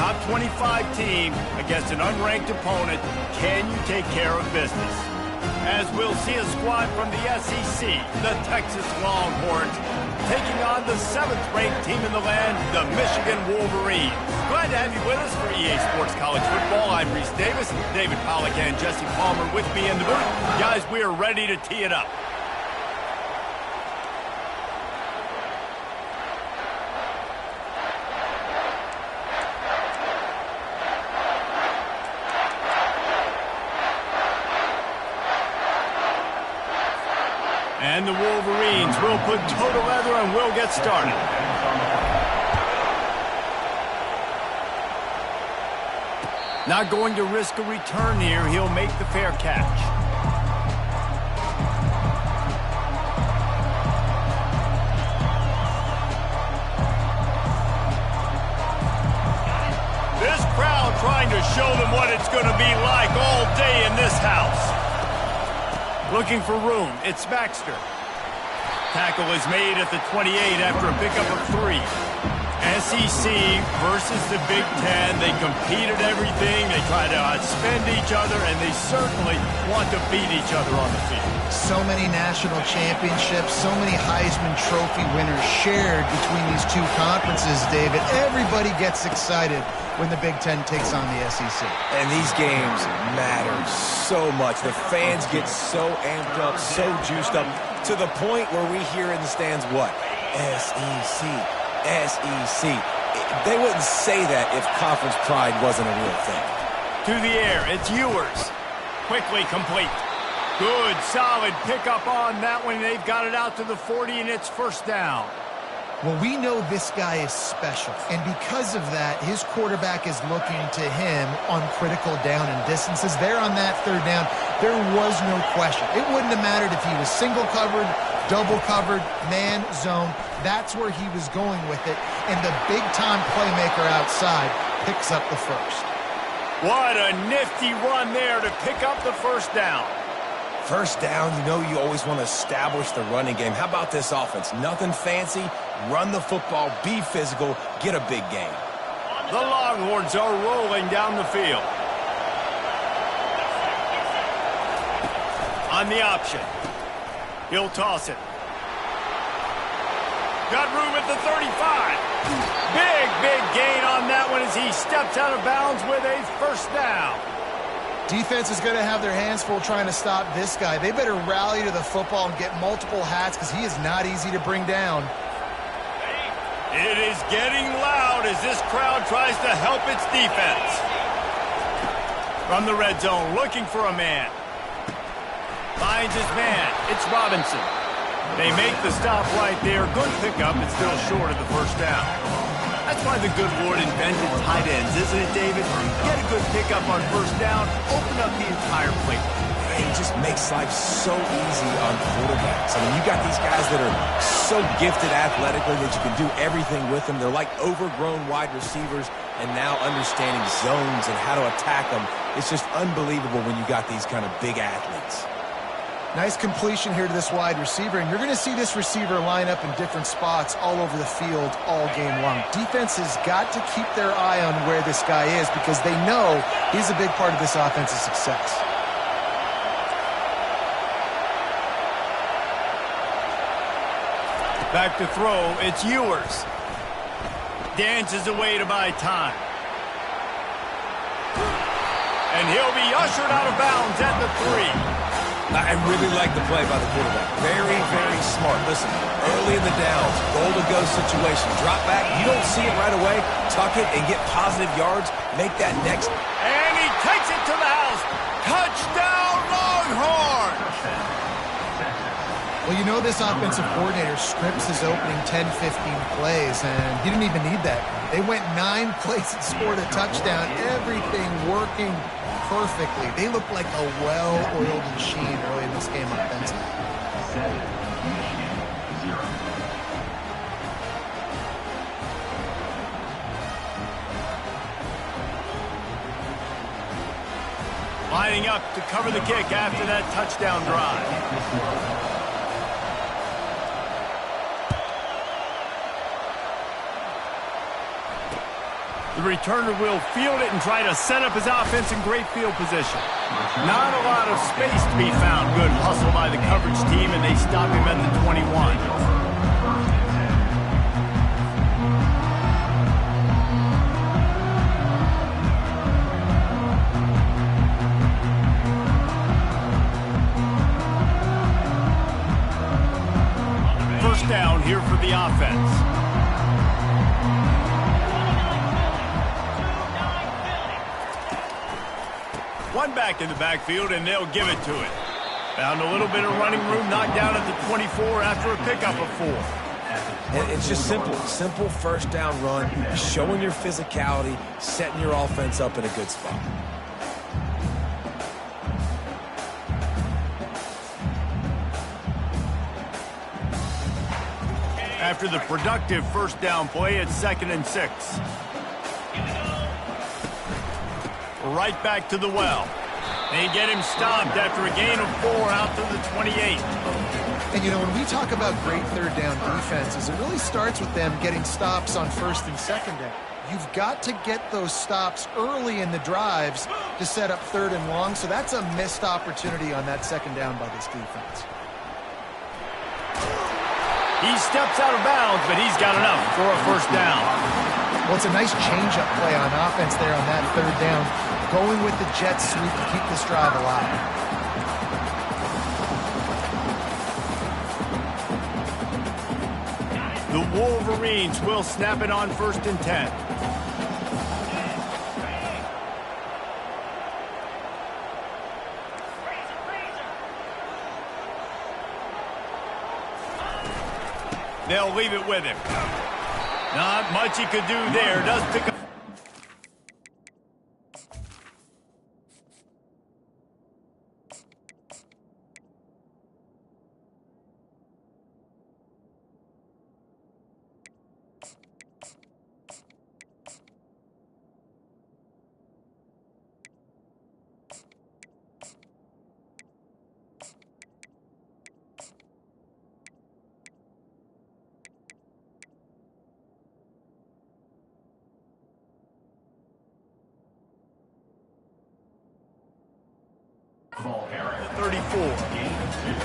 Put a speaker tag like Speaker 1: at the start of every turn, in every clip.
Speaker 1: top 25 team against an unranked opponent. Can you take care of business? As we'll see a squad from the SEC, the Texas Longhorns, taking on the 7th-ranked team in the land, the Michigan Wolverines. Glad to have you with us for EA Sports College Football. I'm Reese Davis, David Pollack and Jesse Palmer with me in the booth. Guys, we are ready to tee it up. And the Wolverines will put toe to leather and we'll get started. Not going to risk a return here. He'll make the fair catch. This crowd trying to show them what it's going to be like all day in this house. Looking for room, it's Baxter. Tackle is made at the 28 after a pickup of 3. SEC versus the Big Ten. They compete at everything. They try to outspend each other, and they certainly want to beat each other on the field.
Speaker 2: So many national championships, so many Heisman Trophy winners shared between these two conferences, David. Everybody gets excited when the Big Ten takes on the SEC.
Speaker 3: And these games matter so much. The fans get so amped up, so juiced up, to the point where we hear in the stands what? SEC, SEC. They wouldn't say that if conference pride wasn't a real thing.
Speaker 1: To the air, it's Ewers. Quickly complete. Good, solid pickup on that one. They've got it out to the 40, and it's first down.
Speaker 2: Well, we know this guy is special, and because of that, his quarterback is looking to him on critical down and distances. There on that 3rd down, there was no question. It wouldn't have mattered if he was single covered, double covered, man, zone. That's where he was going with it, and the big-time playmaker outside picks up the first.
Speaker 1: What a nifty run there to pick up the first down.
Speaker 3: First down, you know you always want to establish the running game. How about this offense? Nothing fancy. Run the football, be physical, get a big gain.
Speaker 1: The Longhorns are rolling down the field. On the option. He'll toss it. Got room at the 35. Big gain on that one as he steps out of bounds with a first down.
Speaker 2: Defense is going to have their hands full trying to stop this guy. They better rally to the football and get multiple hats because he is not easy to bring down.
Speaker 1: It is getting loud as this crowd tries to help its defense. From the red zone, looking for a man. Finds his man. It's Robinson. They make the stop right there. Good pickup, but still short of the first down. That's why the good Lord invented tight ends, isn't it, David? Get a good pickup on first down, open up the entire plate.
Speaker 3: It just makes life so easy on quarterbacks. I mean, you got these guys that are so gifted athletically that you can do everything with them. They're like overgrown wide receivers, and now understanding zones and how to attack them. It's just unbelievable when you got these kind of big athletes.
Speaker 2: Nice completion here to this wide receiver, and you're going to see this receiver line up in different spots all over the field all game long. Defense has got to keep their eye on where this guy is because they know he's a big part of this offensive success.
Speaker 1: Back to throw, it's Ewers. Dances away to buy time. And he'll be ushered out of bounds at the 3.
Speaker 3: I really like the play by the quarterback. Very smart. Listen, early in the downs, goal-to-go situation. Drop back, you don't see it right away. Tuck it and get positive yards. Make that next.
Speaker 1: And he takes it to the house. Touchdown, Longhorns!
Speaker 2: Well, you know this offensive coordinator scripts his opening 10, 15 plays, and he didn't even need that. They went 9 plays and scored a touchdown. Everything working perfectly. They look like a well-oiled machine early in this game offensively.
Speaker 1: Lining up to cover the kick after that touchdown drive. The returner will field it and try to set up his offense in great field position. Not a lot of space to be found. Good hustle by the coverage team, and they stop him at the 21. First down here for the offense. One back in the backfield, and they'll give it to it. Found a little bit of running room, knocked down at the 24 after a pickup of 4.
Speaker 3: And it's just simple first down run, showing your physicality, setting your offense up in a good spot.
Speaker 1: After the productive first down play, it's 2nd and 6. Right back to the well. They get him stopped after a gain of 4 out to the 28.
Speaker 2: And, you know, when we talk about great third down defenses, it really starts with them getting stops on 1st and 2nd down. You've got to get those stops early in the drives to set up 3rd and long, so that's a missed opportunity on that 2nd down by this defense.
Speaker 1: He steps out of bounds, but he's got enough for a first down.
Speaker 2: Well, it's a nice change-up play on offense there on that 3rd down, going with the jet sweep to keep this drive alive.
Speaker 1: The Wolverines will snap it on 1st and 10. They'll leave it with him. Not much he could do there. Does pick up.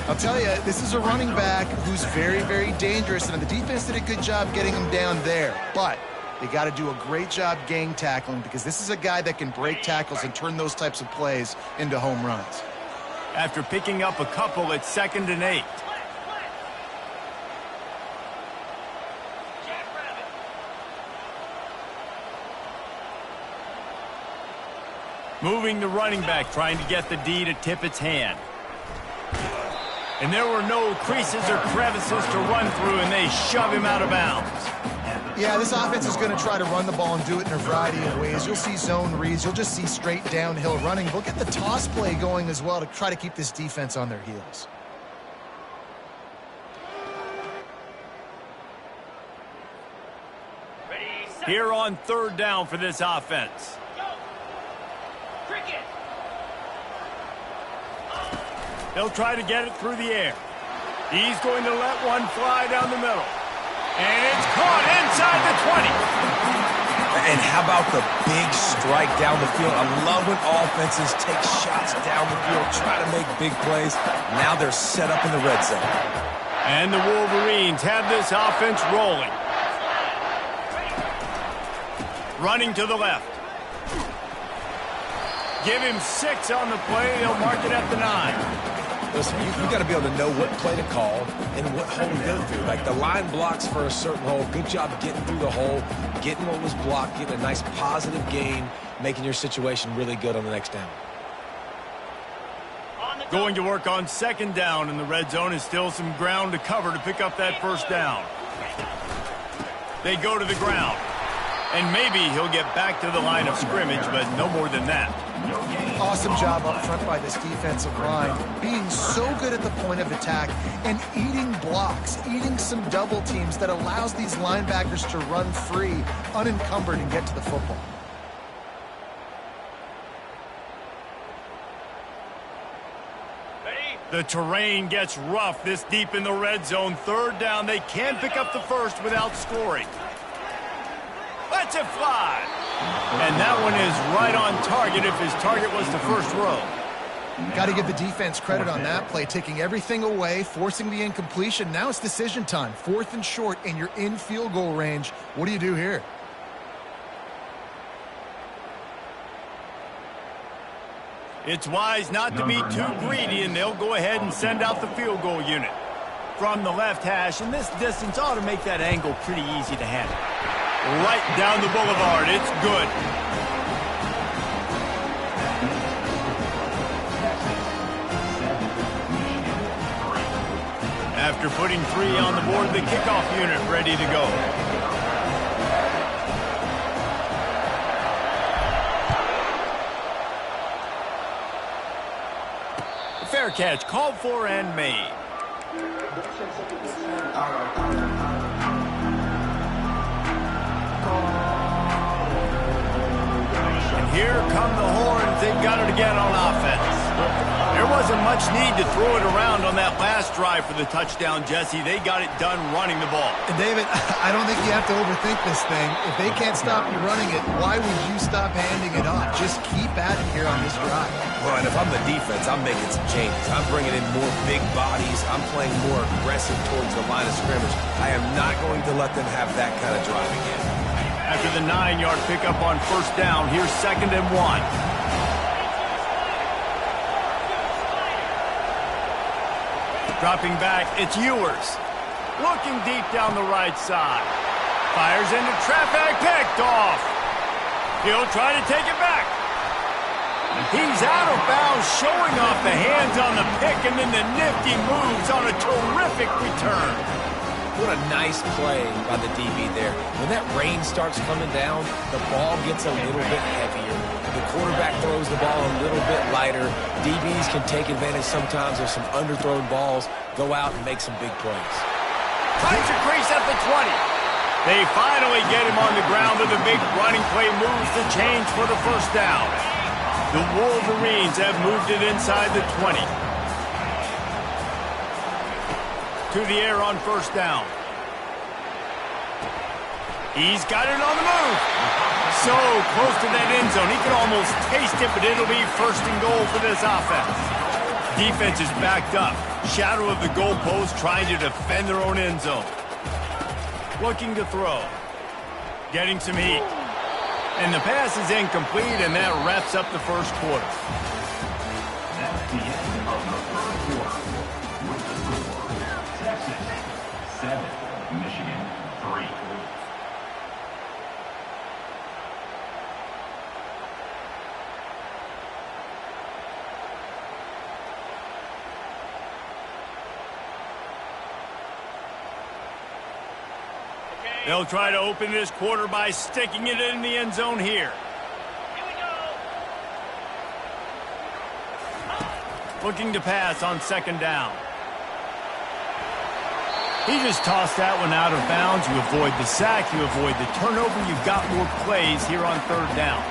Speaker 2: I'll tell you, this is a running back who's very, very dangerous, and the defense did a good job getting him down there. But they got to do a great job gang tackling, because this is a guy that can break tackles and turn those types of plays into home runs.
Speaker 1: After picking up a couple, it's 2nd and 8. Moving the running back, trying to get the D to tip its hand. And there were no creases or crevices to run through, and they shove him out of bounds.
Speaker 2: Yeah, this offense is going to try to run the ball and do it in a variety of ways. You'll see zone reads. You'll just see straight downhill running. We'll get the toss play going as well to try to keep this defense on their heels.
Speaker 1: Here on 3rd down for this offense. They'll try to get it through the air. He's going to let one fly down the middle. And it's caught inside the 20.
Speaker 3: And how about the big strike down the field? I love when offenses take shots down the field, try to make big plays. Now they're set up in the red zone.
Speaker 1: And the Wolverines have this offense rolling. Running to the left. Give him 6 on the play. They'll mark it at the 9.
Speaker 3: Listen, you got to be able to know what play to call and what hole to go through. Like the line blocks for a certain hole. Good job getting through the hole, getting what was blocked, getting a nice positive gain, making your situation really good on the next down.
Speaker 1: Going to work on 2nd down in the red zone is still some ground to cover to pick up that first down. They go to the ground. And maybe he'll get back to the line of scrimmage, but no more than that.
Speaker 2: Awesome job up front by this defensive line, being so good at the point of attack and eating blocks, eating some double teams that allows these linebackers to run free, unencumbered, and get to the football.
Speaker 1: The terrain gets rough this deep in the red zone. 3rd down. They can pick up the first without scoring. Let's it fly. And that one is right on target if his target was the first row.
Speaker 2: Got to give the defense credit on that play, taking everything away, forcing the incompletion. Now it's decision time. 4th and short, and you're in field goal range. What do you do here?
Speaker 1: It's wise not to be too greedy, and they'll go ahead and send out the field goal unit. From the left hash, and this distance ought to make that angle pretty easy to handle. Right down the boulevard. It's good. After putting 3 on the board, the kickoff unit ready to go. Fair catch called for and made. And here come the horns. They've got it again on offense. There wasn't much need to throw it around on that last drive for the touchdown, Jesse. They got it done running the ball.
Speaker 2: And David, I don't think you have to overthink this thing. If they can't stop you running it, why would you stop handing it off? Just keep at it here on this drive.
Speaker 3: Well, and if I'm the defense, I'm making some changes. I'm bringing in more big bodies. I'm playing more aggressive towards the line of scrimmage. I am not going to let them have that kind of drive again.
Speaker 1: After the 9-yard pickup on first down, here's 2nd and 1. Dropping back, it's Ewers. Looking deep down the right side. Fires into traffic, picked off. He'll try to take it back. He's out of bounds, showing off the hands on the pick, and then the nifty moves on a terrific return.
Speaker 3: What a nice play by the DB there. When that rain starts coming down, the ball gets a little bit heavier. The quarterback throws the ball a little bit lighter. DBs can take advantage sometimes of some underthrown balls, go out and make some big plays.
Speaker 1: Finds a crease at the 20. They finally get him on the ground with a big running play, moves the change for the first down. The Wolverines have moved it inside the 20. To the air on first down. He's got it on the move. So close to that end zone. He can almost taste it, but it'll be 1st and goal for this offense. Defense is backed up. Shadow of the goalpost, trying to defend their own end zone. Looking to throw. Getting some heat. And the pass is incomplete, and that wraps up the first quarter.
Speaker 4: That's the end of the first quarter. With the score, Texas 7, Michigan 3.
Speaker 1: They'll try to open this quarter by sticking it in the end zone here. Looking to pass on 2nd down. He just tossed that one out of bounds. You avoid the sack, you avoid the turnover. You've got more plays here on 3rd down.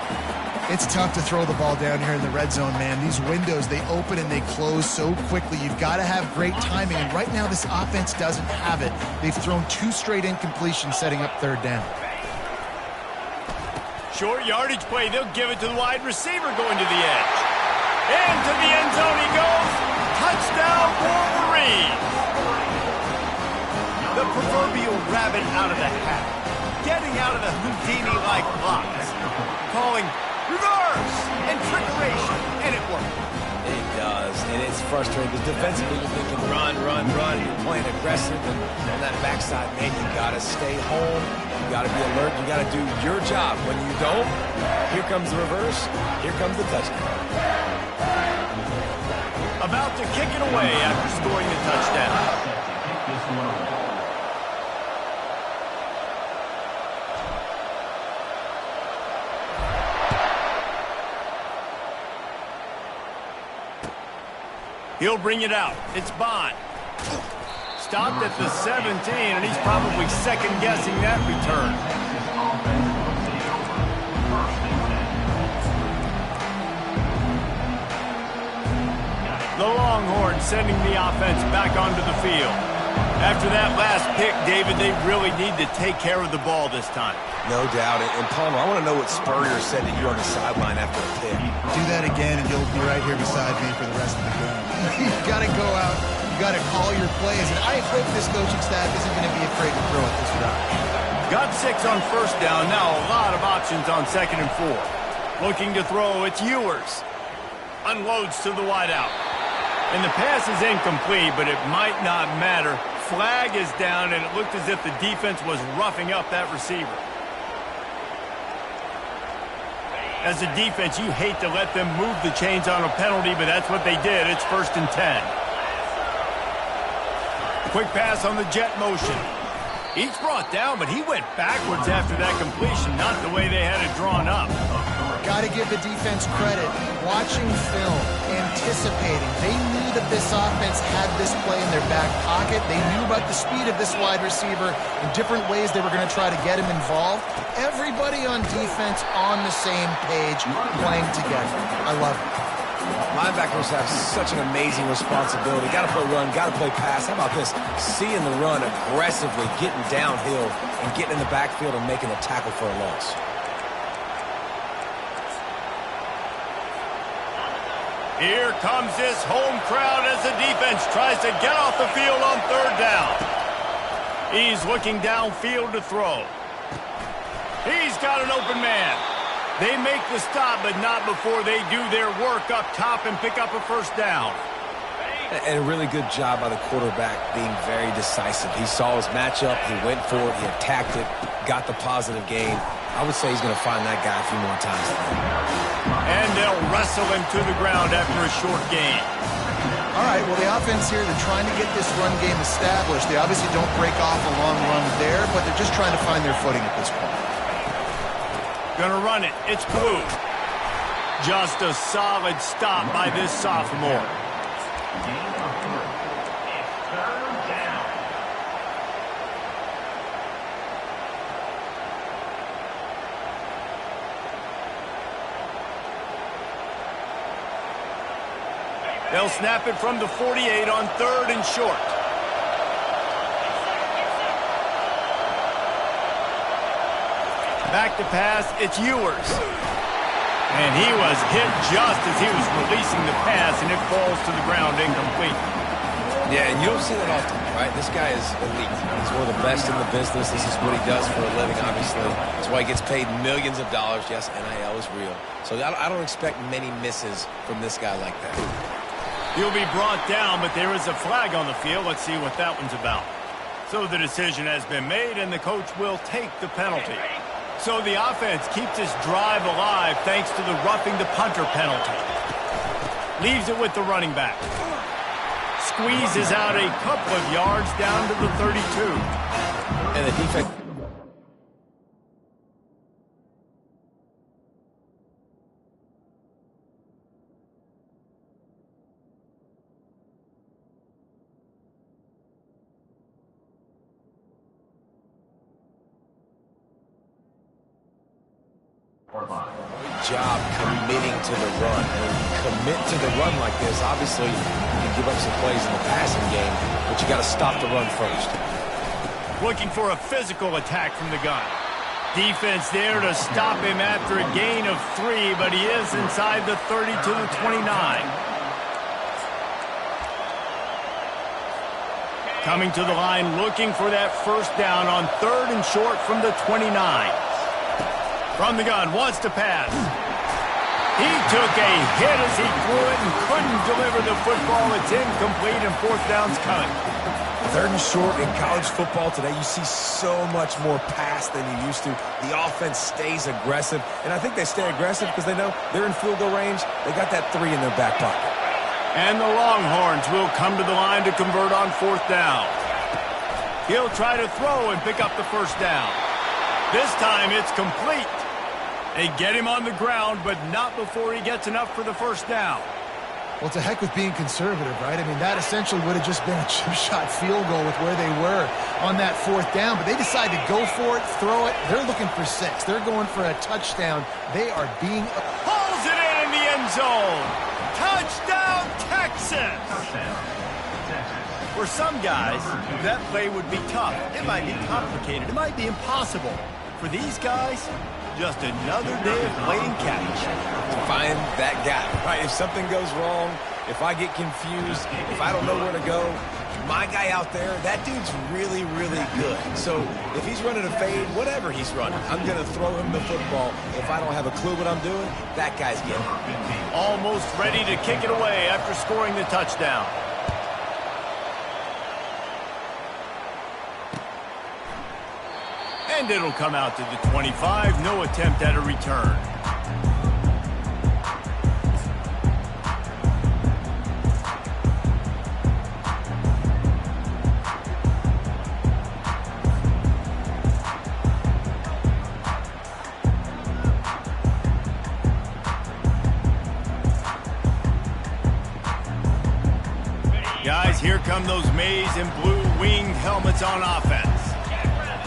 Speaker 2: It's tough to throw the ball down here in the red zone, man. These windows, they open and they close so quickly. You've got to have great timing, and right now this offense doesn't have it. They've thrown 2 straight incompletions setting up 3rd down.
Speaker 1: Short yardage play. They'll give it to the wide receiver going to the edge. Into the end zone he goes. Touchdown, Wolverines. The proverbial rabbit out of the hat. Getting out of the Houdini-like blocks. Calling reverse and trickeration, and it worked.
Speaker 3: It does, and it's frustrating because defensively you're thinking run, you're playing aggressive, and on that backside, man, you got to stay home, you got to be alert, you got to do your job. When you don't, here comes the reverse, here comes the touchdown.
Speaker 1: About to kick it away after scoring the touchdown. He'll bring it out. It's Bond. Stopped at the 17, and he's probably second-guessing that return. The Longhorns sending the offense back onto the field. After that last pick, David, they really need to take care of the ball this time.
Speaker 3: No doubt. And Palmer, I want to know what Spurrier said to you on the sideline after the pick.
Speaker 2: Do that again, and you'll be right here beside me for the rest of the game. You've got to go out. You've got to call your plays. And I hope this coaching staff isn't going to be afraid to throw at this drive.
Speaker 1: Got 6 on first down. Now a lot of options on 2nd and 4. Looking to throw. It's Ewers. Unloads to the wideout. And the pass is incomplete, but it might not matter. Flag is down, and it looked as if the defense was roughing up that receiver. As a defense, you hate to let them move the chains on a penalty, but that's what they did. It's 1st and 10. Quick pass on the jet motion. He's brought down, but he went backwards after that completion, not the way they had it drawn up.
Speaker 2: Got to give the defense credit. Watching film, anticipating. They knew that this offense had this play in their back pocket. They knew about the speed of this wide receiver and different ways they were going to try to get him involved. Everybody on defense on the same page, playing together. I love it.
Speaker 3: Linebackers have such an amazing responsibility. Got to play run, got to play pass. How about this? Seeing the run aggressively, getting downhill, and getting in the backfield and making a tackle for a loss.
Speaker 1: Here comes this home crowd as the defense tries to get off the field on 3rd down. He's looking downfield to throw. He's got an open man. They make the stop, but not before they do their work up top and pick up a 1st down.
Speaker 3: And a really good job by the quarterback being very decisive. He saw his matchup, he went for it, he attacked it, got the positive gain. I would say he's going to find that guy a few more times.
Speaker 1: And they'll wrestle him to the ground after a short gain.
Speaker 2: All right, well, the offense here, they're trying to get this run game established. They obviously don't break off a long run there, but they're just trying to find their footing at this point.
Speaker 1: Gonna run it. It's Blue. Just a solid stop by this sophomore. They'll snap it from the 48 on 3rd and short. Back to pass, it's Ewers. And he was hit just as he was releasing the pass, and it falls to the ground incomplete.
Speaker 3: Yeah, and you don't see that often, right? This guy is elite. He's one of the best in the business. This is what he does for a living, obviously. That's why he gets paid millions of dollars. Yes, NIL is real. So I don't expect many misses from this guy like that.
Speaker 1: He'll be brought down, but there is a flag on the field. Let's see what that one's about. So the decision has been made, and the coach will take the penalty. So the offense keeps this drive alive thanks to the roughing the punter penalty. Leaves it with the running back. Squeezes out a couple of yards down to the 32.
Speaker 3: And the defense... job committing to the run. When you commit to the run like this, obviously you can give up some plays in the passing game, but you got to stop the run first.
Speaker 1: Looking for a physical attack from the gun. Defense there to stop him after a gain of 3, but he is inside the 30 to the 29. Coming to the line, looking for that 1st down on 3rd and short from the 29. From the gun, wants to pass. He took a hit as he threw it and couldn't deliver the football. It's incomplete, and 4th down's coming.
Speaker 3: 3rd and short in college football today, you see so much more pass than you used to. The offense stays aggressive, and I think they stay aggressive because they know they're in field goal range. They got that 3 in their back pocket.
Speaker 1: And the Longhorns will come to the line to convert on 4th down. He'll try to throw and pick up the 1st down. This time it's complete. They get him on the ground, but not before he gets enough for the 1st down.
Speaker 2: Well, to heck with being conservative, right? I mean, that essentially would have just been a chip shot field goal with where they were on that 4th down, but they decided to go for it, throw it. They're looking for 6. They're going for a touchdown. They are being...
Speaker 1: Pulls it in the end zone. Touchdown, Texas! For some guys, that play would be tough. It might be complicated. It might be impossible. For these guys, just another day of playing catch.
Speaker 3: Find that guy, right? If something goes wrong, if I get confused, if I don't know where to go, my guy out there, that dude's really, really good. So if he's running a fade, whatever he's running, I'm going to throw him the football. If I don't have a clue what I'm doing, that guy's getting it.
Speaker 1: Almost ready to kick it away after scoring the touchdown. And it'll come out to the 25. No attempt at a return. Guys, here come those maize and blue winged helmets on offense.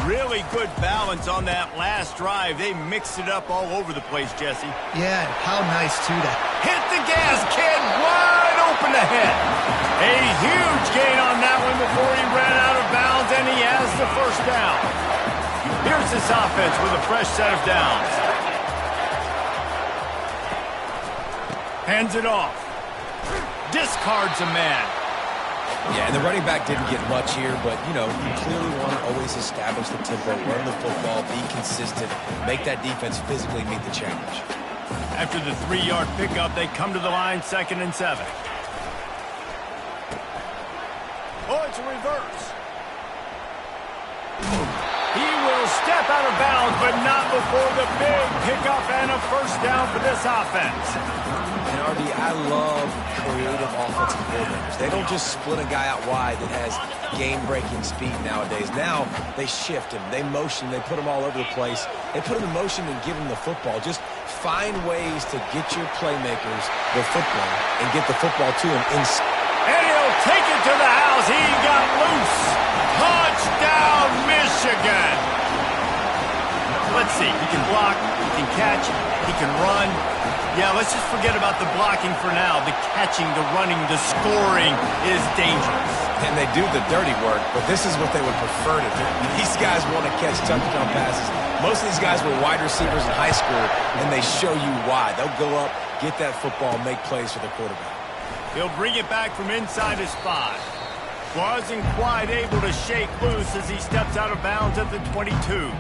Speaker 1: Really good balance on that last drive. They mixed it up all over the place, Jesse.
Speaker 2: Yeah, how nice, too, to
Speaker 1: hit the gas, kid, wide open ahead. A huge gain on that one before he ran out of bounds, and he has the first down. Here's this offense with a fresh set of downs. Hands it off. Discards a man.
Speaker 3: Yeah, and the running back didn't get much here, but, you know, you clearly want to always establish the tempo, run the football, be consistent, make that defense physically meet the challenge.
Speaker 1: After the 3-yard pickup, they come to the line 2nd and 7. Oh, it's a reverse. He will step out of bounds, but not before the big pickup and a first down for this offense.
Speaker 3: And, RD, I love creative offensive coordinators. They don't just split a guy out wide that has game-breaking speed nowadays. Now they shift him, they motion, they put him all over the place. They put him in motion and give him the football. Just find ways to get your playmakers the football and get the football to him inside.
Speaker 1: And he'll take it to the house. He got loose. Touchdown, Michigan. Let's see. He can block, he can catch, he can run. Yeah, let's just forget about the blocking for now. The catching, the running, the scoring is dangerous.
Speaker 3: And they do the dirty work, but this is what they would prefer to do. These guys want to catch touchdown passes. Most of these guys were wide receivers in high school, and they show you why. They'll go up, get that football, make plays for the quarterback.
Speaker 1: He'll bring it back from inside his 5. Wasn't quite able to shake loose as he steps out of bounds at the 22.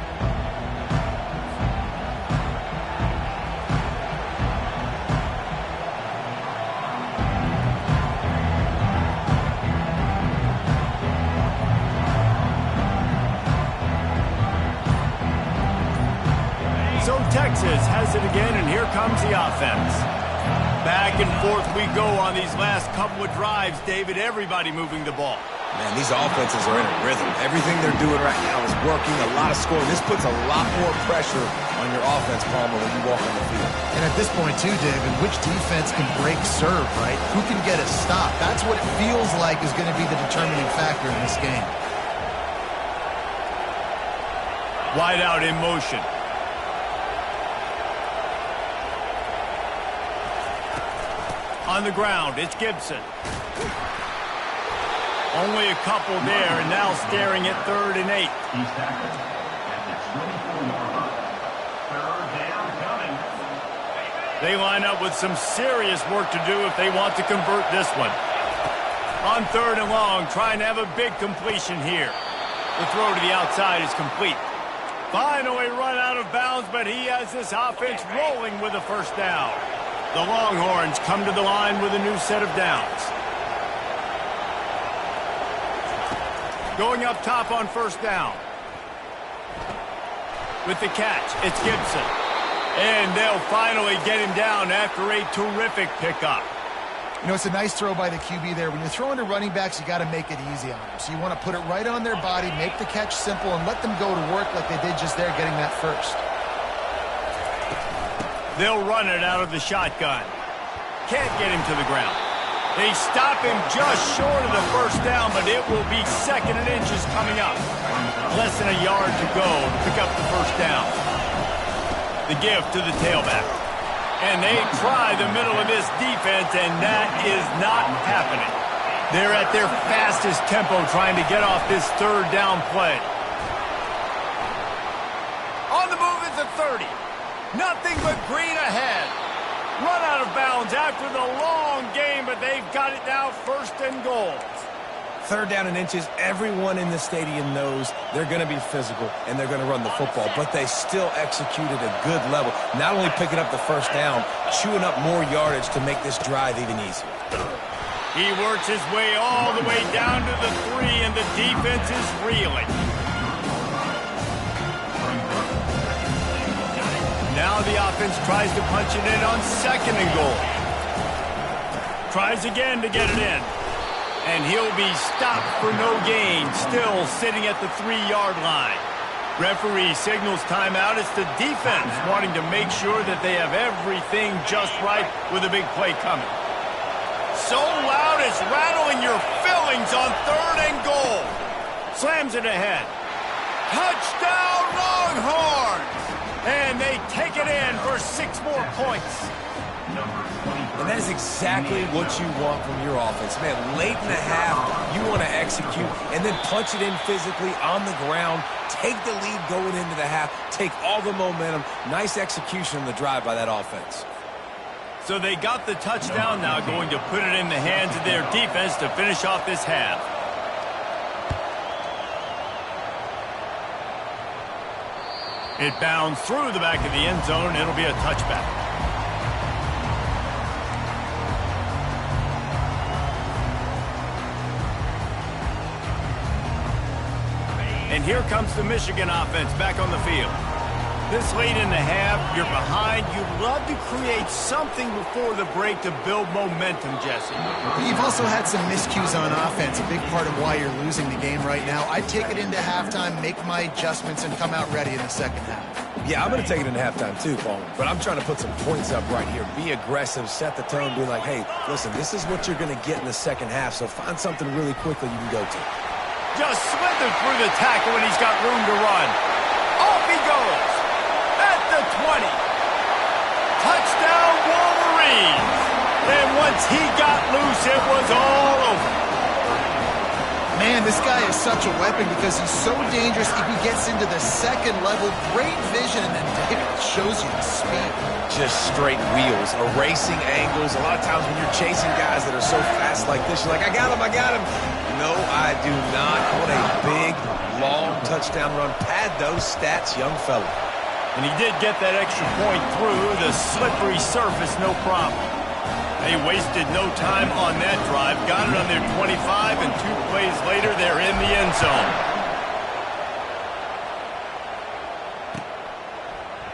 Speaker 1: So Texas has it again, and here comes the offense. Back and forth we go on these last couple of drives, David. Everybody moving the ball.
Speaker 3: Man, these offenses are in a rhythm. Everything they're doing right now is working. A lot of scoring. This puts a lot more pressure on your offense, Palmer, when you walk on the field.
Speaker 2: And at this point, too, David, which defense can break serve, right? Who can get a stop? That's what it feels like is going to be the determining factor in this game.
Speaker 1: Wide out in motion. On the ground, it's Gibson. Only a couple there, and now staring at 3rd and 8.
Speaker 4: He's tackled at the 24-yard line. 3rd down coming.
Speaker 1: They line up with some serious work to do if they want to convert this one. On 3rd and long, trying to have a big completion here. The throw to the outside is complete. Finally run out of bounds, but he has this offense rolling with a first down. The Longhorns come to the line with a new set of downs. Going up top on first down. With the catch, it's Gibson. And they'll finally get him down after a terrific pickup.
Speaker 2: You know, it's a nice throw by the QB there. When you're throwing to running backs, you got to make it easy on them. So you want to put it right on their body, make the catch simple, and let them go to work like they did just there, getting that first.
Speaker 1: They'll run it out of the shotgun. Can't get him to the ground. They stop him just short of the first down, but it will be 2nd and inches coming up. Less than a yard to go to pick up the first down. The give to the tailback. And they try the middle of this defense, and that is not happening. They're at their fastest tempo trying to get off this 3rd down play. On Nothing but green ahead. Run out of bounds after the long game, but they've got it now, 1st and goal.
Speaker 3: 3rd down and inches. Everyone in the stadium knows they're going to be physical and they're going to run the football, but they still executed a good level. Not only picking up the 1st down, chewing up more yardage to make this drive even easier.
Speaker 1: He works his way all the way down to the 3, and the defense is reeling. Now the offense tries to punch it in on 2nd and goal. Tries again to get it in. And he'll be stopped for no gain, still sitting at the 3-yard line. Referee signals timeout. It's the defense wanting to make sure that they have everything just right with a big play coming. So loud it's rattling your fillings on 3rd and goal. Slams it ahead. Touchdown Longhorns! And they take it in for 6 more points.
Speaker 3: And that is exactly what you want from your offense. Man, late in the half, you want to execute and then punch it in physically on the ground, take the lead going into the half, take all the momentum. Nice execution on the drive by that offense.
Speaker 1: So they got the touchdown, now going to put it in the hands of their defense to finish off this half. It bounds through the back of the end zone. It'll be a touchback. And here comes the Michigan offense back on the field. This late in the half, you're behind. You love to create something before the break to build momentum, Jesse.
Speaker 2: You've also had some miscues on offense, a big part of why you're losing the game right now. I'd take it into halftime, make my adjustments, and come out ready in the 2nd half.
Speaker 3: Yeah, I'm going to take it into halftime too, Paul. But I'm trying to put some points up right here. Be aggressive, set the tone, be like, hey, listen, this is what you're going to get in the 2nd half, so find something really quickly you can go to.
Speaker 1: Just slithered through the tackle and he's got room to run. Off he goes. At the 20. Touchdown Wolverines. And once he got loose, it was all over.
Speaker 2: Man, this guy is such a weapon because he's so dangerous. If he gets into the 2nd level, great vision, and then David shows you the speed.
Speaker 3: Just straight wheels, erasing angles. A lot of times when you're chasing guys that are so fast like this, you're like, I got him, I got him. No, I do not. What a big, long touchdown run. Pad those stats, young fella.
Speaker 1: And he did get that extra point through the slippery surface, no problem. They wasted no time on that drive. Got it on their 25, and 2 plays later, they're in the end zone.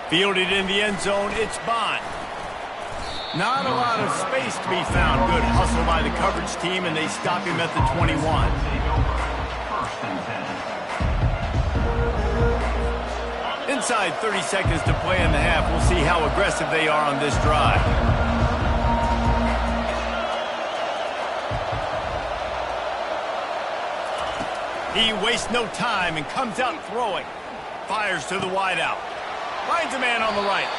Speaker 1: Fielded in the end zone, it's Bond. Not a lot of space to be found. Good hustle by the coverage team, and they stop him at the 21. Inside 30 seconds to play in the half. We'll see how aggressive they are on this drive. He wastes no time and comes out throwing. Fires to the wideout. Finds a man on the right.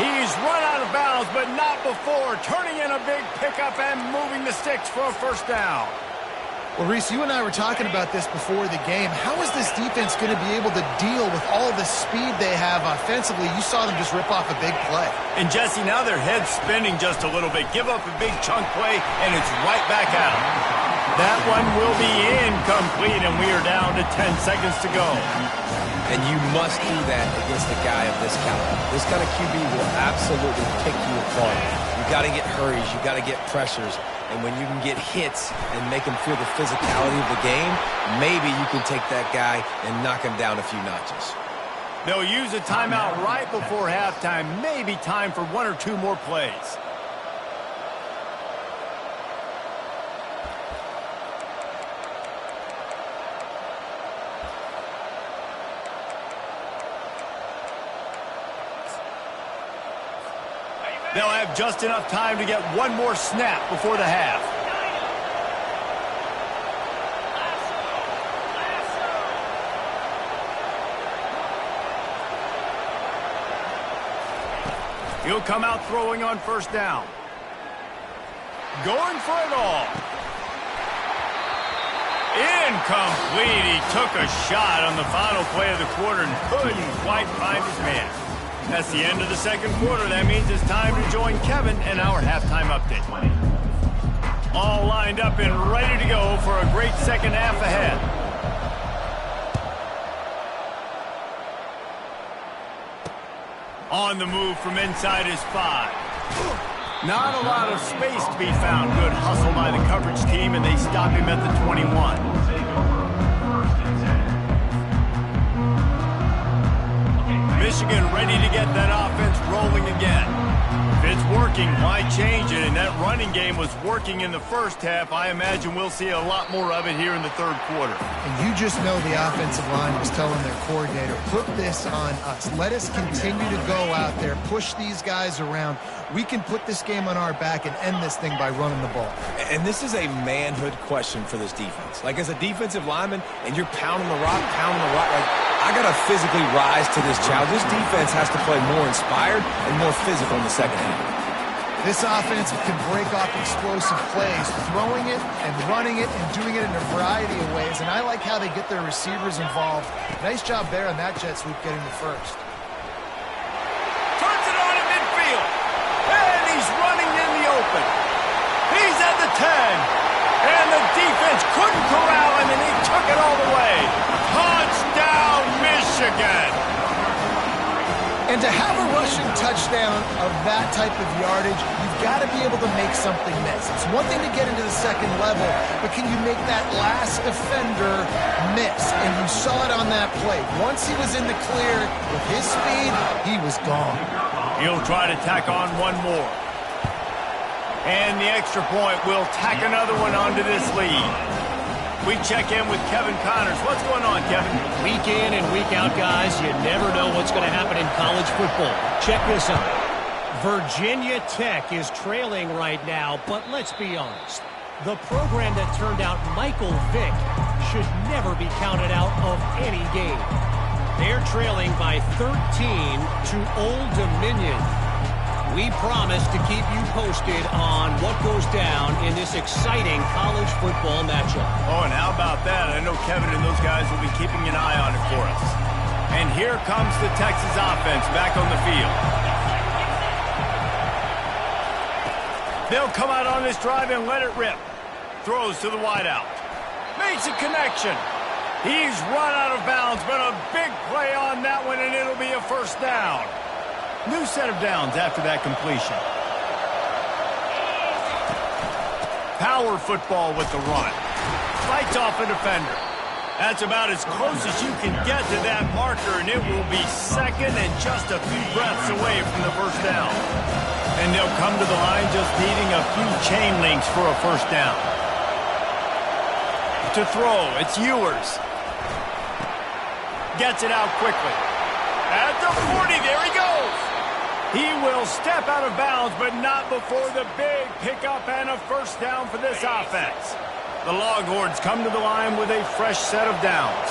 Speaker 1: He's run out of bounds, but not before turning in a big pickup and moving the sticks for a 1st down.
Speaker 2: Well, Reese, you and I were talking about this before the game. How is this defense going to be able to deal with all the speed they have offensively? You saw them just rip off a big play.
Speaker 1: And, Jesse, now their head's spinning just a little bit. Give up a big chunk play, and it's right back at them. That one will be incomplete, and we are down to 10 seconds to go.
Speaker 3: And you must do that against a guy of this caliber. This kind of QB will absolutely pick you apart. You got to get hurries. You got to get pressures. And when you can get hits and make him feel the physicality of the game, maybe you can take that guy and knock him down a few notches.
Speaker 1: They'll use a timeout right before halftime. Maybe time for 1 or 2 more plays. They'll have just enough time to get 1 more snap before the half. He'll come out throwing on 1st down. Going for it all. Incomplete. He took a shot on the final play of the quarter and couldn't quite find his man. That's the end of the second quarter. That means it's time to join Kevin and our halftime update. All lined up and ready to go for a great second half ahead. On the move from inside his 5. Not a lot of space to be found. Good hustle by the coverage team, and they stop him at the 21. Michigan ready to get that offense rolling again. If it's working, why change it? And that running game was working in the first half. I imagine we'll see a lot more of it here in the third quarter.
Speaker 2: And you just know the offensive line was telling their coordinator, put this on us. Let us continue to go out there, push these guys around. We can put this game on our back and end this thing by running the ball.
Speaker 3: And this is a manhood question for this defense. Like, as a defensive lineman, and you're pounding the rock, like, I got to physically rise to this challenge. This defense has to play more inspired and more physical in the second half.
Speaker 2: This offense can break off explosive plays, throwing it and running it and doing it in a variety of ways. And I like how they get their receivers involved. Nice job there on that jet sweep getting the first.
Speaker 1: Turns it on in midfield. And he's running in the open. He's at the 10. And the defense couldn't corral him, and he took it all the way. Touchdown, Michigan.
Speaker 2: And to have a rushing touchdown of that type of yardage, you've got to be able to make something miss. It's one thing to get into the second level, but can you make that last defender miss? And you saw it on that play. Once he was in the clear with his speed, he was gone.
Speaker 1: He'll try to tack on one more. And the extra point will tack another one onto this lead. We check in with Kevin Connors. What's going on, Kevin?
Speaker 5: Week in and week out, guys, you never know what's going to happen in college football. Check this out. Virginia Tech is trailing right now, but let's be honest. The program that turned out Michael Vick should never be counted out of any game. They're trailing by 13 to Old Dominion. We promise to keep you posted on what goes down in this exciting college football matchup.
Speaker 1: Oh, and how about that? I know Kevin and those guys will be keeping an eye on it for us. And here comes the Texas offense back on the field. They'll come out on this drive and let it rip. Throws to the wideout. Makes a connection. He's run out of bounds, but a big play on that one, and it'll be a first down. New set of downs after that completion. Power football with the run. Fights off a defender. That's about as close as you can get to that marker, and it will be second and just a few breaths away from the first down. And they'll come to the line just needing a few chain links for a first down. To throw, it's Ewers. Gets it out quickly. At the 40, there he goes. He will step out of bounds, but not before the big pickup and a first down for this offense. The Longhorns come to the line with a fresh set of downs.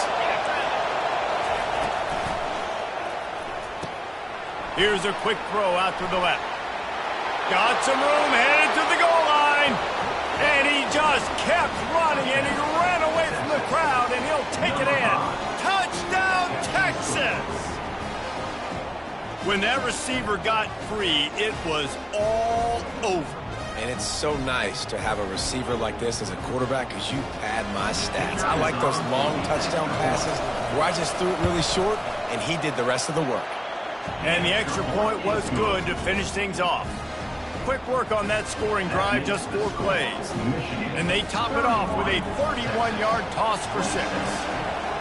Speaker 1: Here's a quick throw out to the left. Got some room, headed to the goal line. And he just kept running, and he ran away from the crowd, and he'll take it in. Touchdown, Texas! When that receiver got free, it was all over.
Speaker 3: And it's so nice to have a receiver like this as a quarterback because you pad my stats. I like those long touchdown passes where I just threw it really short, and he did the rest of the work.
Speaker 1: And the extra point was good to finish things off. Quick work on that scoring drive, just 4 plays. And they top it off with a 31-yard toss for 6.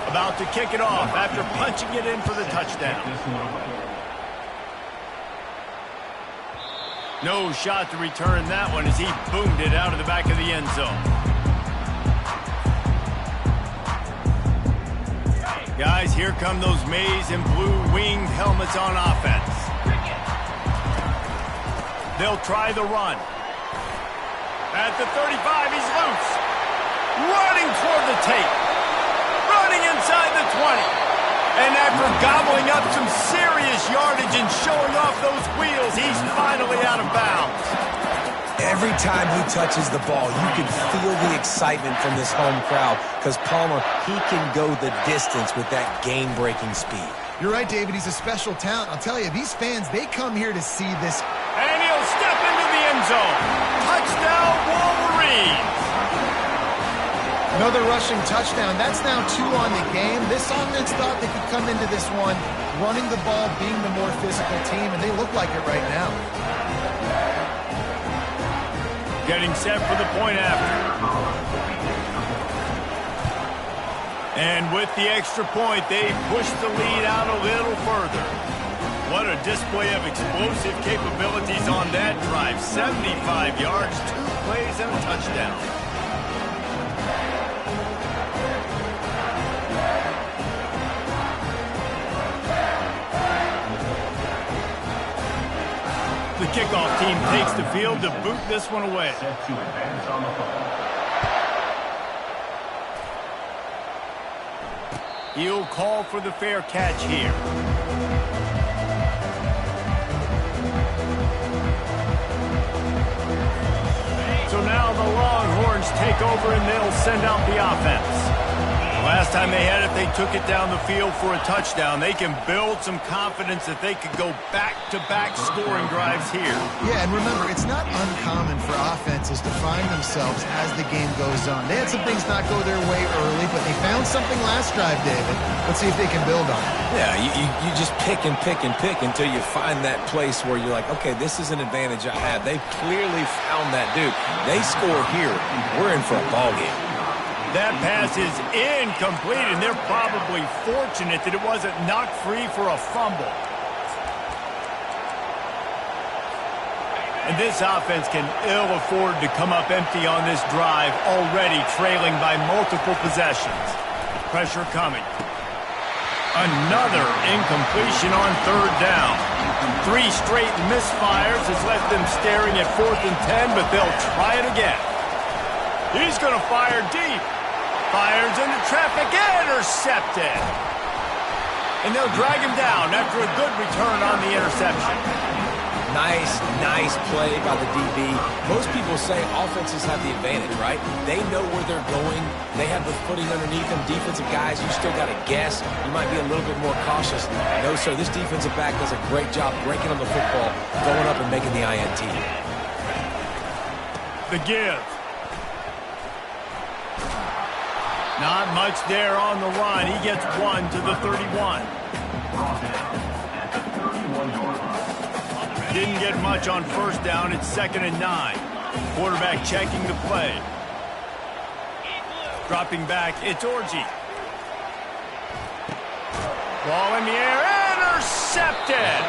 Speaker 1: About to kick it off after punching it in for the touchdown. No shot to return that one as he boomed it out of the back of the end zone. Guys, here come those maize and blue winged helmets on offense. They'll try the run. At the 35, he's loose. Running toward the tape. Running inside the 20. And after gobbling up some serious yardage and showing off those wheels, he's finally out of bounds.
Speaker 3: Every time he touches the ball, you can feel the excitement from this home crowd because Palmer, he can go the distance with that game-breaking speed.
Speaker 2: You're right, David. He's a special talent. I'll tell you, these fans, they come here to see this.
Speaker 1: And he'll step into the end zone. Touchdown, Wolverines.
Speaker 2: Another rushing touchdown. That's now 2 on the game. This offense thought they could come into this one running the ball, being the more physical team, and they look like it right now.
Speaker 1: Getting set for the point after. And with the extra point, they push the lead out a little further. What a display of explosive capabilities on that drive. 75 yards, 2 plays, and a touchdown. The kickoff team takes the field to boot this one away.
Speaker 4: Set to advance on the ball.
Speaker 1: He'll call for the fair catch here. So now the Longhorns take over and they'll send out the offense. Last time they had it, they took it down the field for a touchdown. They can build some confidence that they could go back-to-back scoring drives here.
Speaker 2: Yeah, and remember, it's not uncommon for offenses to find themselves as the game goes on. They had some things not go their way early, but they found something last drive, David. Let's see if they can build on it.
Speaker 3: Yeah, you just pick and pick and pick until you find that place where you're like, okay, this is an advantage I have. They clearly found that dude. They score here, we're in for a ball game.
Speaker 1: That pass is incomplete, and they're probably fortunate that it wasn't knocked free for a fumble. And this offense can ill afford to come up empty on this drive, already trailing by multiple possessions. Pressure coming. Another incompletion on 3rd down. 3 straight misfires has left them staring at 4th and 10, but they'll try it again. He's going to fire deep. Fires into traffic, intercepted. And they'll drag him down after a good return on the interception.
Speaker 3: Nice play by the DB. Most people say offenses have the advantage, right? They know where they're going. They have the footing underneath them. Defensive guys, you still got to guess. You might be a little bit more cautious. No, sir, this defensive back does a great job breaking on the football, going up and making the INT.
Speaker 1: The give. Not much there on the run. He gets 1 to the 31. Didn't get much on 1st down. It's 2nd and 9. Quarterback checking the play. Dropping back, it's Orji. Ball in the air, intercepted!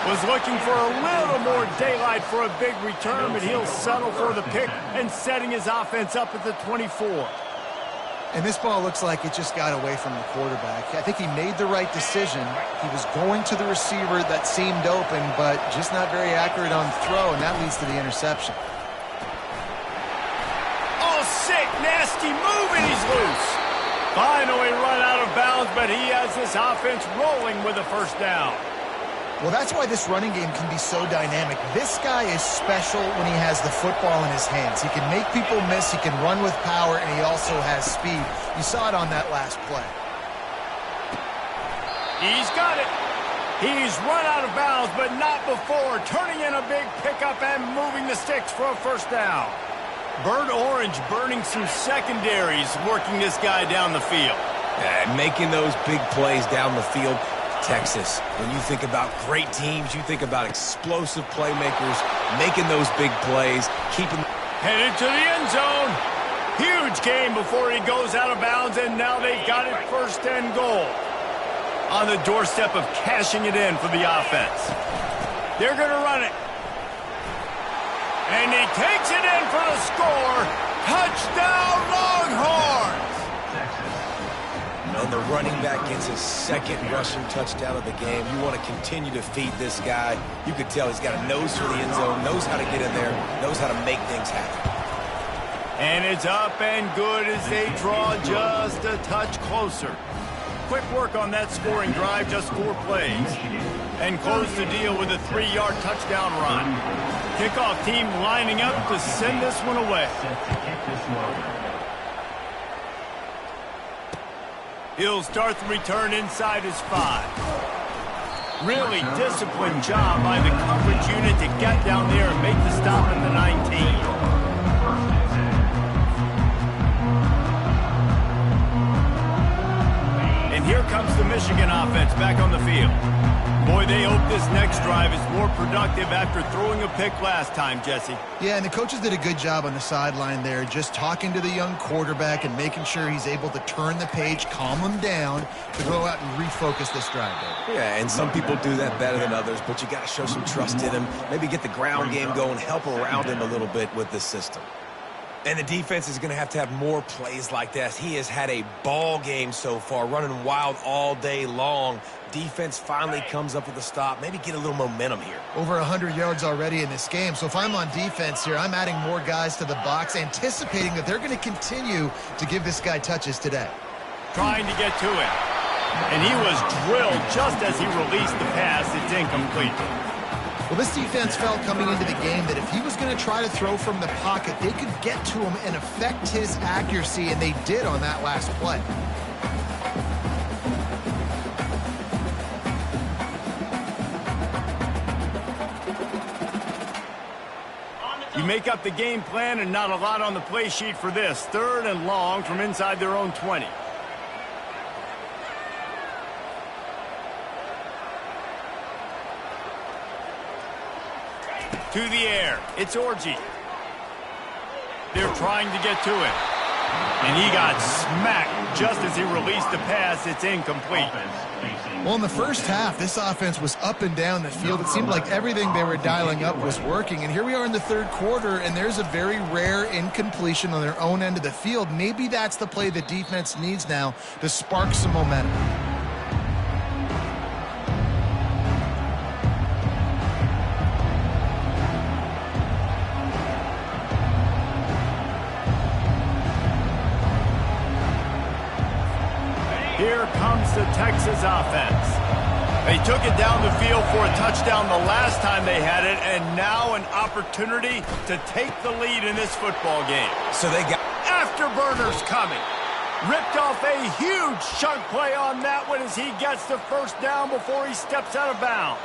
Speaker 1: Was looking for a little more daylight for a big return, but he'll settle for the pick and setting his offense up at the 24.
Speaker 2: And this ball looks like it just got away from the quarterback. I think he made the right decision. He was going to the receiver that seemed open, but just not very accurate on throw, and that leads to the interception.
Speaker 1: Oh, sick, nasty move, and he's loose. Finally run out of bounds, but he has this offense rolling with a 1st down.
Speaker 2: Well, that's why this running game can be so dynamic. This guy is special when he has the football in his hands. He can make people miss, he can run with power, and he also has speed. You saw it on that last play.
Speaker 1: He's got it. He's run out of bounds, but not before. Turning in a big pickup and moving the sticks for a 1st down. Burnt Orange burning some secondaries, working this guy down the field.
Speaker 3: Making those big plays down the field. Texas, when you think about great teams, you think about explosive playmakers, making those big plays, keeping...
Speaker 1: Headed to the end zone. Huge game before he goes out of bounds, and now they've got it 1st and goal. On the doorstep of cashing it in for the offense. They're going to run it. And he takes it in for the score. Touchdown, Longhorns!
Speaker 3: And the running back gets his 2nd rushing touchdown of the game. You want to continue to feed this guy. You could tell he's got a nose for the end zone, knows how to get in there, knows how to make things happen.
Speaker 1: And it's up and good as they draw just a touch closer. Quick work on that scoring drive, just 4 plays. And close the deal with a 3-yard touchdown run. Kickoff team lining up to send this one away. He'll start the return inside his 5. Really disciplined job by the coverage unit to get down there and make the stop at the 19. And here comes the Michigan offense back on the field. Boy, they hope this next drive is more productive after throwing a pick last time, Jesse.
Speaker 2: Yeah, and the coaches did a good job on the sideline there, just talking to the young quarterback and making sure he's able to turn the page, calm him down, to go out and refocus this drive.
Speaker 3: Yeah, and some people do that better than others, but you got to show some trust in him, maybe get the ground game going, help around him a little bit with this system. And the defense is going to have more plays like this. He has had a ball game so far, running wild all day long. Defense finally comes up with a stop. Maybe get a little momentum here.
Speaker 2: Over 100 yards already in this game. So if I'm on defense here, I'm adding more guys to the box, anticipating that they're going to continue to give this guy touches today.
Speaker 1: Trying to get to it. And he was drilled just as he released the pass. It's incomplete.
Speaker 2: Well, this defense felt coming into the game that if he was going to try to throw from the pocket, they could get to him and affect his accuracy, and they did on that last play.
Speaker 1: You make up the game plan and not a lot on the play sheet for this. 3rd and long from inside their own 20. To the air. It's Orji. They're trying to get to it. And he got smacked just as he released the pass. It's incomplete.
Speaker 2: Well, in the first half, this offense was up and down the field. It seemed like everything they were dialing up was working. And here we are in the 3rd quarter, and there's a very rare incompletion on their own end of the field. Maybe that's the play the defense needs now to spark some momentum.
Speaker 1: Here comes the Texas offense. They took it down the field for a touchdown the last time they had it, and now an opportunity to take the lead in this football game.
Speaker 3: So they got
Speaker 1: afterburners coming. Ripped off a huge chunk play on that one as he gets the first down before he steps out of bounds.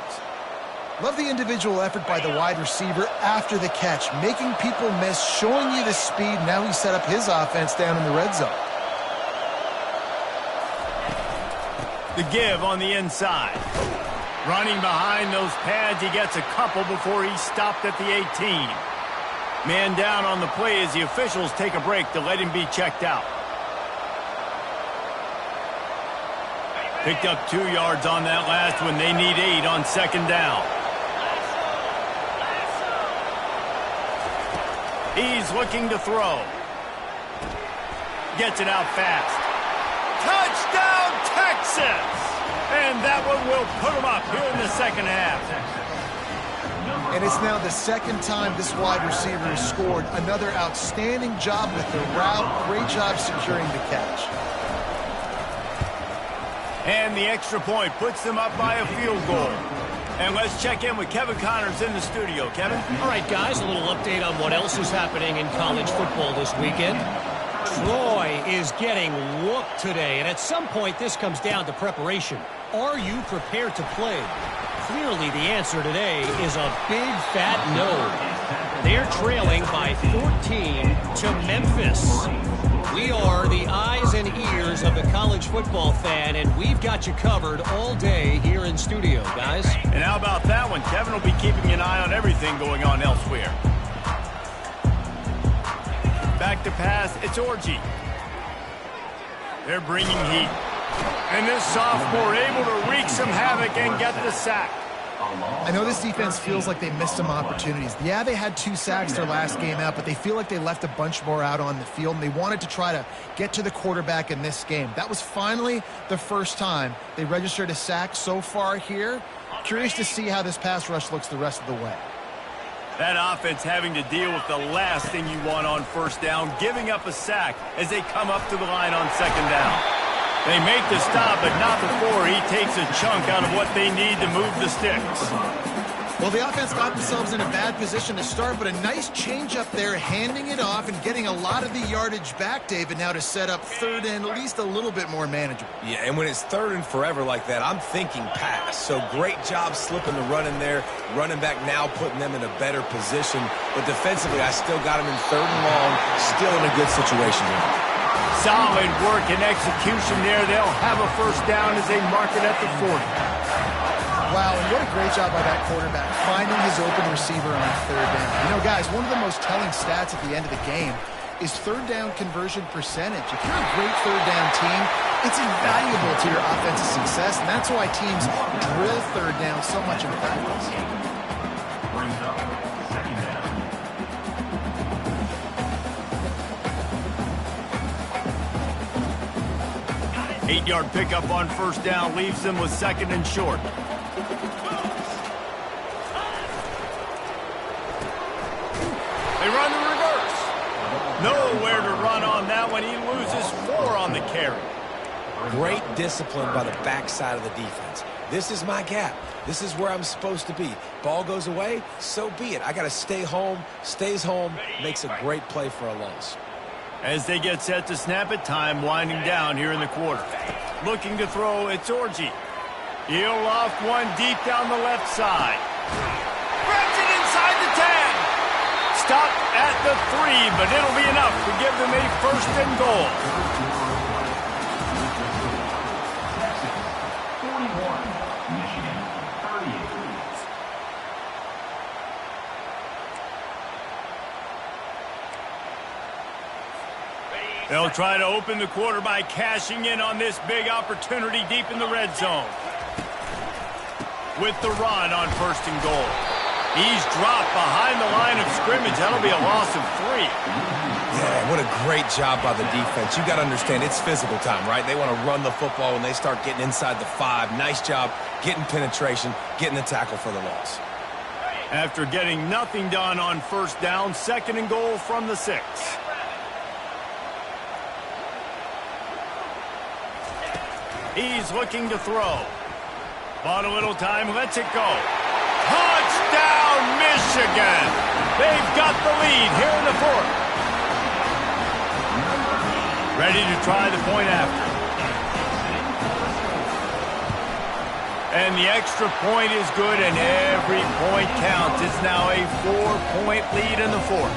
Speaker 2: Love the individual effort by the wide receiver after the catch, making people miss, showing you the speed. Now he set up his offense down in the red zone.
Speaker 1: The give on the inside. Running behind those pads, he gets a couple before he stopped at the 18. Man down on the play as the officials take a break to let him be checked out. Picked up 2 yards on that last one. They need 8 on 2nd down. He's looking to throw. Gets it out fast. Touchdown, Texas! And that one will put them up here in the 2nd half.
Speaker 2: And it's now the 2nd time this wide receiver has scored. Another outstanding job with the route. Great job securing the catch.
Speaker 1: And the extra point puts them up by a field goal. And let's check in with Kevin Connors in the studio. Kevin?
Speaker 5: All right, guys, a little update on what else is happening in college football this weekend. Troy is getting whooped today, and at some point this comes down to preparation. Are you prepared to play? Clearly the answer today is a big fat no. They're trailing by 14 to Memphis. We are the eyes and ears of the college football fan, and we've got you covered all day here in studio, guys.
Speaker 1: And how about that one? Kevin will be keeping an eye on everything going on elsewhere. Back to pass, it's Orji. They're bringing heat. And this sophomore able to wreak some havoc and get the sack.
Speaker 2: I know this defense feels like they missed some opportunities. Yeah, they had 2 sacks their last game out, but they feel like they left a bunch more out on the field, and they wanted to try to get to the quarterback in this game. That was finally the first time they registered a sack so far here. Curious to see how this pass rush looks the rest of the way.
Speaker 1: That offense having to deal with the last thing you want on 1st down, giving up a sack as they come up to the line on 2nd down. They make the stop, but not before he takes a chunk out of what they need to move the sticks.
Speaker 2: Well, the offense got themselves in a bad position to start, but a nice change up there, handing it off and getting a lot of the yardage back, David, now to set up third and at least a little bit more manageable.
Speaker 3: Yeah, and when it's third and forever like that, I'm thinking pass. So great job slipping the run in there. Running back now putting them in a better position. But defensively, I still got them in third and long, still in a good situation here.
Speaker 1: Solid work and execution there. They'll have a first down as they mark it at the 40.
Speaker 2: Wow, and what a great job by that quarterback, finding his open receiver on third down. You know, guys, one of the most telling stats at the end of the game is third down conversion percentage. If you're a great third down team, it's invaluable to your offensive success, and that's why teams drill third down so much in practice.
Speaker 4: Brings up second down.
Speaker 1: Eight-yard pickup on first down leaves them with second and short. They run the reverse. Nowhere to run on that one. He loses 4 on the carry.
Speaker 3: Great discipline by the backside of the defense. This is my gap. This is where I'm supposed to be. Ball goes away, so be it. I got to stay home. Stays home, makes a great play for a loss.
Speaker 1: As they get set to snap it, time winding down here in the quarter. Looking to throw, it's Orji. He'll off one deep down the left side. Grabs it inside the 10. Stop at the 3, but it'll be enough to give them a first and goal.
Speaker 4: 41, Michigan 38.
Speaker 1: They'll try to open the quarter by cashing in on this big opportunity deep in the red zone. With the run on first and goal. He's dropped behind the line of scrimmage. That'll be a loss of 3.
Speaker 3: Yeah, what a great job by the defense. You got to understand, it's physical time, right? They want to run the football when they start getting inside the 5. Nice job getting penetration, getting the tackle for the loss.
Speaker 1: After getting nothing done on first down, second and goal from the 6. He's looking to throw. Bought a little time, lets it go. Touchdown, Michigan! They've got the lead here in the 4th. Ready to try the point after. And the extra point is good, and every point counts. It's now a 4-point lead in the 4th.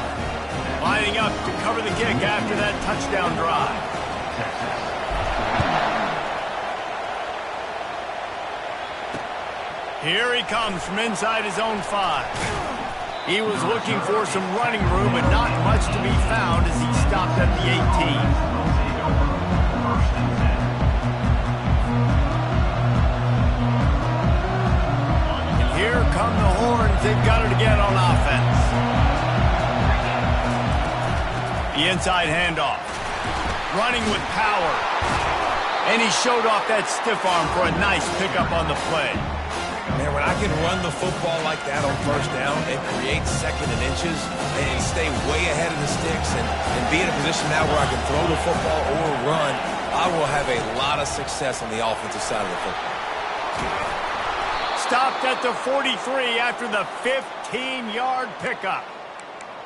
Speaker 1: Lining up to cover the kick after that touchdown drive. Here he comes from inside his own 5. He was looking for some running room, but not much to be found as he stopped at the 18. And here come the horns. They've got it again on offense. The inside handoff. Running with power. And he showed off that stiff arm for a nice pickup on the play.
Speaker 3: Man, when I can run the football like that on first down and create second and inches and stay way ahead of the sticks and be in a position now where I can throw the football or run, I will have a lot of success on the offensive side of the football.
Speaker 1: Stopped at the 43 after the 15-yard pickup.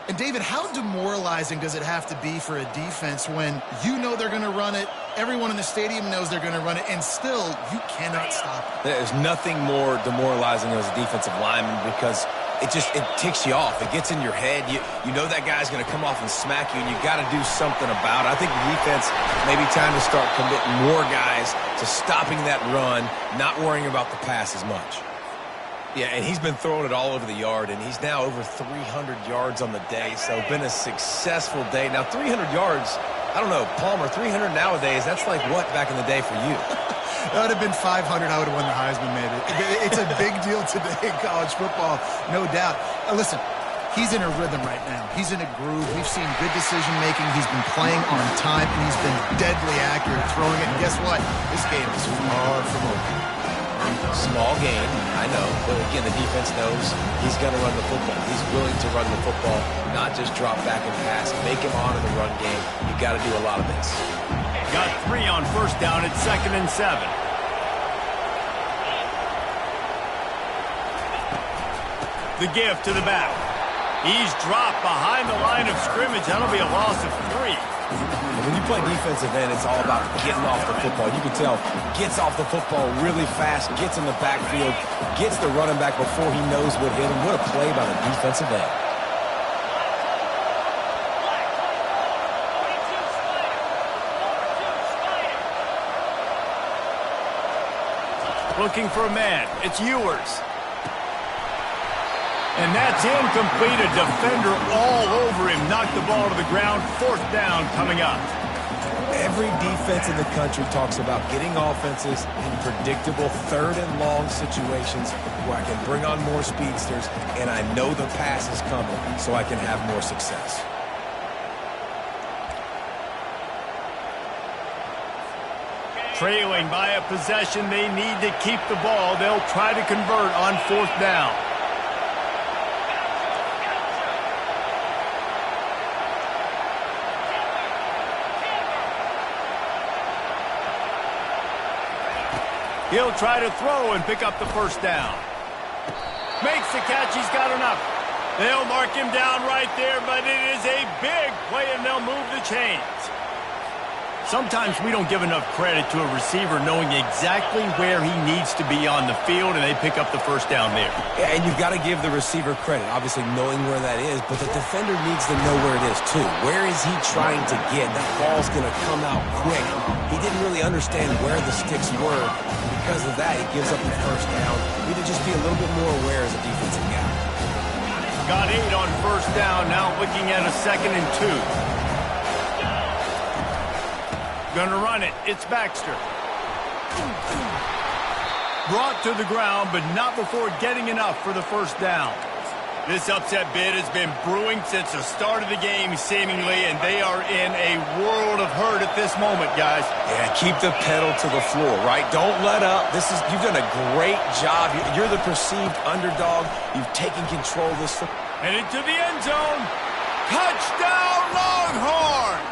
Speaker 2: And, David, how demoralizing does it have to be for a defense when you know they're going to run it, everyone in the stadium knows they're going to run it, and still you cannot stop it?
Speaker 3: There's nothing more demoralizing as a defensive lineman because it ticks you off. It gets in your head. You know that guy's going to come off and smack you, and you got to do something about it. I think the defense may be time to start committing more guys to stopping that run, not worrying about the pass as much. Yeah, and he's been throwing it all over the yard, and he's now over 300 yards on the day, so been a successful day. Now, 300 yards, I don't know, Palmer, 300 nowadays, that's like what back in the day for you?
Speaker 2: That would have been 500. I would have won the Heisman, maybe. It's a big deal today in college football, no doubt. Listen, he's in a rhythm right now. He's in a groove. We've seen good decision-making. He's been playing on time, and he's been deadly accurate throwing it. And guess what? This game is far from over.
Speaker 3: Small game, I know, but again, the defense knows he's going to run the football. He's willing to run the football, not just drop back and pass. Make him honor the run game. You got to do a lot of this.
Speaker 1: Got 3 on first down at 2nd and 7. The give to the back. He's dropped behind the line of scrimmage. That'll be a loss of 3.
Speaker 3: When you play defensive end, it's all about getting off the football. You can tell, gets off the football really fast, gets in the backfield, gets the running back before he knows what hit him. What a play by the defensive end.
Speaker 1: Looking for a man. It's Ewers. And that's incomplete. A defender all over him. Knocked the ball to the ground. 4th down coming up.
Speaker 3: Every defense in the country talks about getting offenses in predictable 3rd and long situations where I can bring on more speedsters and I know the pass is coming so I can have more success.
Speaker 1: Trailing by a possession, they need to keep the ball. They'll try to convert on 4th down. He'll try to throw and pick up the 1st down. Makes the catch. He's got enough. They'll mark him down right there, but it is a big play, and they'll move the chains. Sometimes we don't give enough credit to a receiver knowing exactly where he needs to be on the field, and they pick up the 1st down there.
Speaker 3: Yeah, and you've got to give the receiver credit, obviously knowing where that is, but the defender needs to know where it is too. Where is he trying to get? That ball's going to come out quick. He didn't really understand where the sticks were. Because of that, he gives up the 1st down. We need to just be a little bit more aware as a defensive guy.
Speaker 1: Got 8 on 1st down, now looking at a 2nd and 2. Gonna run it. It's Baxter. Brought to the ground, but not before getting enough for the 1st down. This upset bid has been brewing since the start of the game, seemingly, and they are in a world of hurt at this moment, guys.
Speaker 3: Yeah, keep the pedal to the floor, right? Don't let up. You've done a great job. You're the perceived underdog. You've taken control of this.
Speaker 1: Headed to the end zone. Touchdown, Longhorns!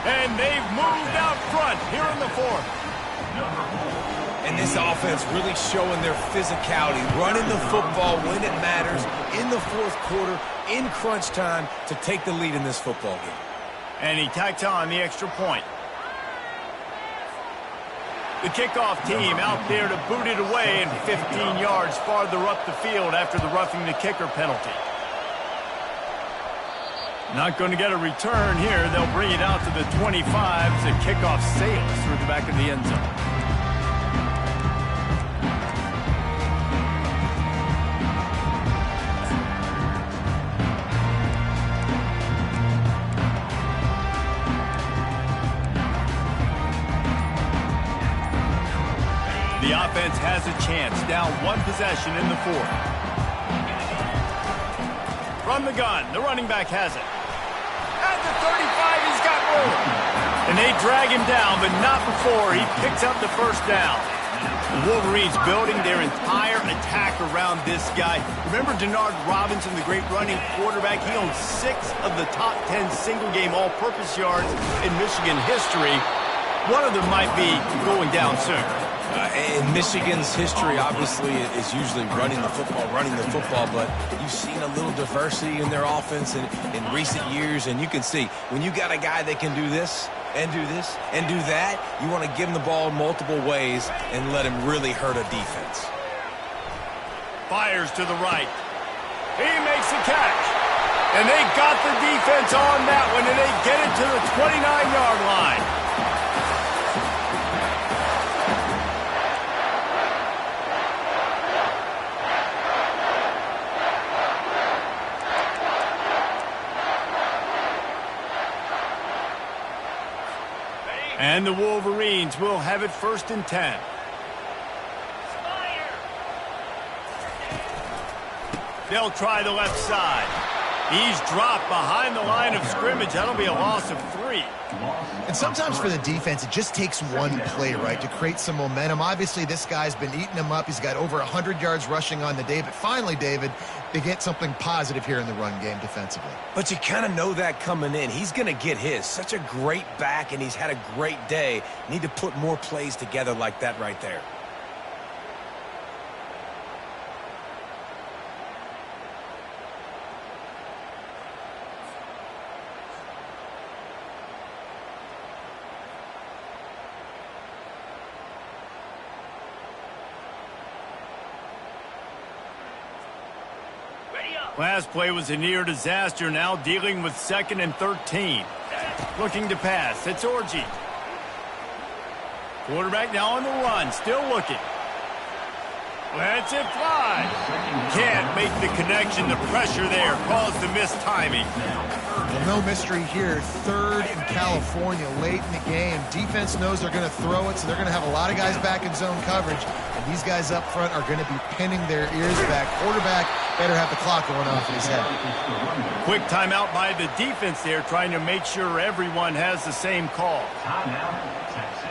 Speaker 1: And they've moved out front here in the 4th.
Speaker 3: And this offense really showing their physicality, running the football when it matters, in the 4th quarter, in crunch time, to take the lead in this football game.
Speaker 1: And he tacks on the extra point. The kickoff team out there to boot it away and 15 yards farther up the field after the roughing the kicker penalty. Not going to get a return here. They'll bring it out to the 25 as the kickoff sails through the back of the end zone. The offense has a chance, down 1 possession in the 4th. From the gun, the running back has it. At the 35, he's got room. And they drag him down, but not before he picks up the 1st down. The Wolverines building their entire attack around this guy. Remember Denard Robinson, the great running quarterback? He owns 6 of the top 10 single-game all-purpose yards in Michigan history. One of them might be going down soon.
Speaker 3: In Michigan's history, obviously, is usually running the football, but you've seen a little diversity in their offense in recent years, and you can see when you got a guy that can do this and do this and do that, you want to give him the ball multiple ways and let him really hurt a defense.
Speaker 1: Fires to the right. He makes the catch. And they got the defense on that one, and they get it to the 29-yard line. And the Wolverines will have it 1st and 10. They'll try the left side. He's dropped behind the line of scrimmage. That'll be a loss of 3.
Speaker 2: And sometimes for the defense, it just takes one play, right, to create some momentum. Obviously, this guy's been eating them up. He's got over 100 yards rushing on the day. But finally, David, they get something positive here in the run game defensively.
Speaker 3: But you kind of know that coming in. He's going to get his. Such a great back, and he's had a great day. Need to put more plays together like that right there.
Speaker 1: Last play was a near disaster, now dealing with 2nd and 13. Looking to pass. It's Orji. Quarterback now on the run, still looking. Lets it fly. Can't make the connection. The pressure there caused the missed timing.
Speaker 2: Well, no mystery here. 3rd in California late in the game. Defense knows they're going to throw it, so they're going to have a lot of guys back in zone coverage. And these guys up front are going to be pinning their ears back. Quarterback better have the clock going off in his head.
Speaker 1: Quick timeout by the defense there, trying to make sure everyone has the same call.
Speaker 4: Timeout, Texas.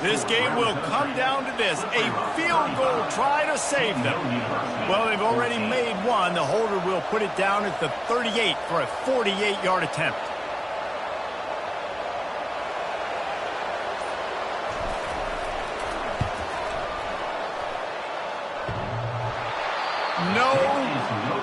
Speaker 1: This game will come down to this, a field goal try to save them. Well, they've already made one. The holder will put it down at the 38 for a 48-yard attempt. No